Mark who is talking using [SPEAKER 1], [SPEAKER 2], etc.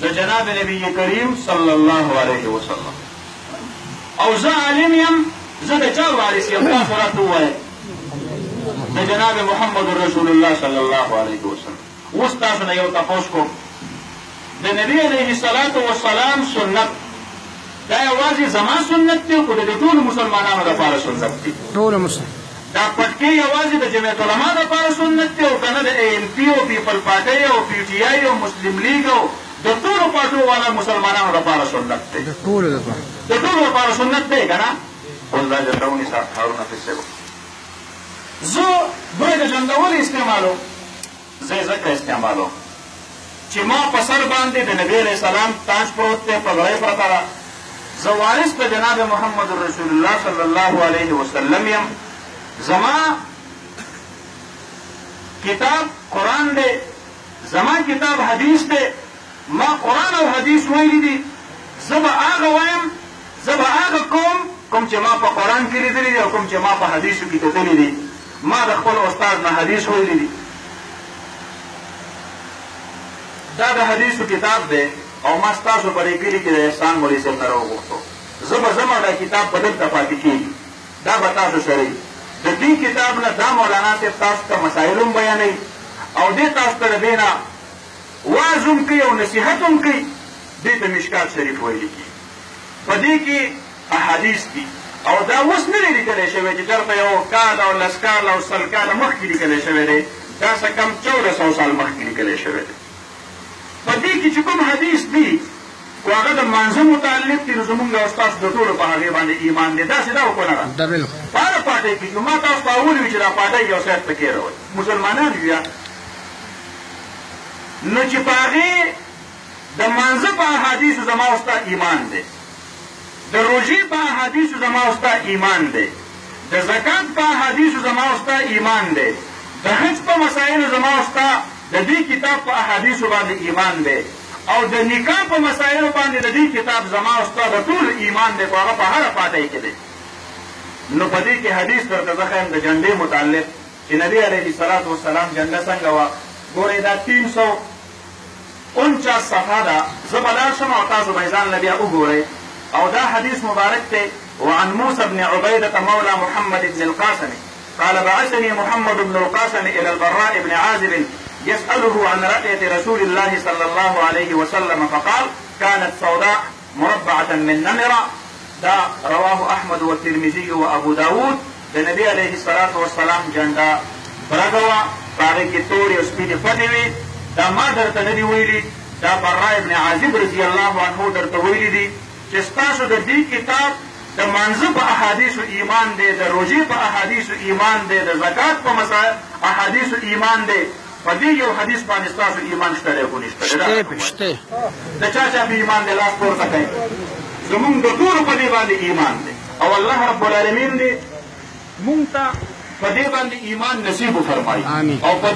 [SPEAKER 1] د جناب نبی کریم صلی الله علیه وسلم او زه عالم یم زه د چا وارث یم تاسو راته ووایئ د جناب محمد رسول الله صلی الله علیه وسلم اوس تاسو نه یو تپوس کوم د نبی علیه الصلاة والسلام سنت دا یوازې زما سنت دی خو د ټولو مسلمانانو دپاره سنت دی
[SPEAKER 2] ټولو مسلمان
[SPEAKER 1] دا پټکې یوازې د جمعیت علما دپاره سنت دی او که نه د ANP او پیپل پارټۍ او PTI او مسلم لیګ او د ټولو پارټیو والا مسلمانانو دپاره سنت دی
[SPEAKER 2] د ټولو دپاره
[SPEAKER 1] د ټولو دپاره سنت دی که نه اوس دا جنډه ونیسه هارون حافظ صاحب زه دوی د جنډه ولې استعمالوم زه یې ځکه استعمالوم چې ما په سر باندې د نبي علیه السلام تاج پروت دی پګړۍ پرته ده زه وارث د جناب محمد رسول الله صلی الله علیه وسلم یم زما کتاب قرآن دی زما کتاب حدیث دی ما قرآن او حدیث ویلی دي زه به هغه وایم زه به هغه کوم چې ما په قرآن کې لیدلي دي او کوم چې ما په حدیثو کې کتلي دي ما د خپل استاد نه حدیث ویلی دي دا د حدیثو کتاب دی او ما ستاسو په دې کلي کې د احسان مولوي صاحب نه راوغوښتو زه به ځم او دا کتاب به دلته پاتې کېږي دا به تاسو سره د دې کتاب نه دا مولانا صاحب تاسو ته مسایل هم بیانوي او دې تاسو ته د دې نه واعظ هم کوي او نصیحت هم کوي دې ته مشکات شریف ویل کېږي په دې کې احادیث دي او دا اوس نه دی لیکلی شوی چې چېرته یو کال او لس کال او سل کاله مخکې لیکلی شوی دی دا څه کم 1400 سال مخکې لیکلی شوی دی په دې کې چې کوم حدیث دي خو هغه د مانځه متعلق دي نو زمونږ او ستاسو د ټولو په هغې باندې ایمان دی داسې دا وکړه نه
[SPEAKER 2] ده بالکل
[SPEAKER 1] په هره پاټۍ کې نو ما تاسو ته اول وي چې دا پاټۍ یو ساعت پکې راوړئ مسلمانان یو یا نو چې په هغې د مانځه په احادیثو زما او ستا ایمان دی د روژې په احادیثو زما او ستا ایمان دی د زکات په احادیثو زما او ستا ایمان دی د حج په مسایلو زما او ستا د دې کتاب په احادیثو باندې ایمان دی او د نکاح په مسایلو باندې د دې کتاب زما او ستا د ټول ایمان دی خو هغه په هره پاټۍ کې دی نو په دې کې حدیث درته زه ښیم د جنډې متعلق چې نبي علیه الصلاة والسلام جنډه څنګه وه ګورئ دا 349 صفحه ده زه به لاړ شم او تاسو به یې ځان له بیا وګورئ او دا حدیث مبارک دی وعن موسى بن عبيدة مولى محمد بن القاسم قال بعثني محمد بن القاسم إلى البراء بن عازب يسأله عن رأية رسول الله صلى الله عليه وسلم فقال كانت سوداء مربعة من نمرة دا رواه أحمد والترمذي وأبو داود النبي عليه الصلاة والسلام جندا برغوا باغي توري وسپيني فتوي دا ما درته ندي ویلي دا براء بن عازب رضي الله عنه درته ویلي دي چې ستاسو د دې کتاب د مانځه په احادیثو ایمان دی د روژې په احادیثو ایمان دی د زکات په احادیثو ایمان دی په دې یو حدیث باندې ستاسو ایمان شته دی خو نشته
[SPEAKER 2] شته
[SPEAKER 1] د چا چا په ایمان دی لاس پورته کوئ زمونږ د ټولو په دې باندې ایمان دی او الله رب العالمین دې مونږ ته په دې باندې ایمان نصیب وفرمایي
[SPEAKER 2] آمین
[SPEAKER 1] او په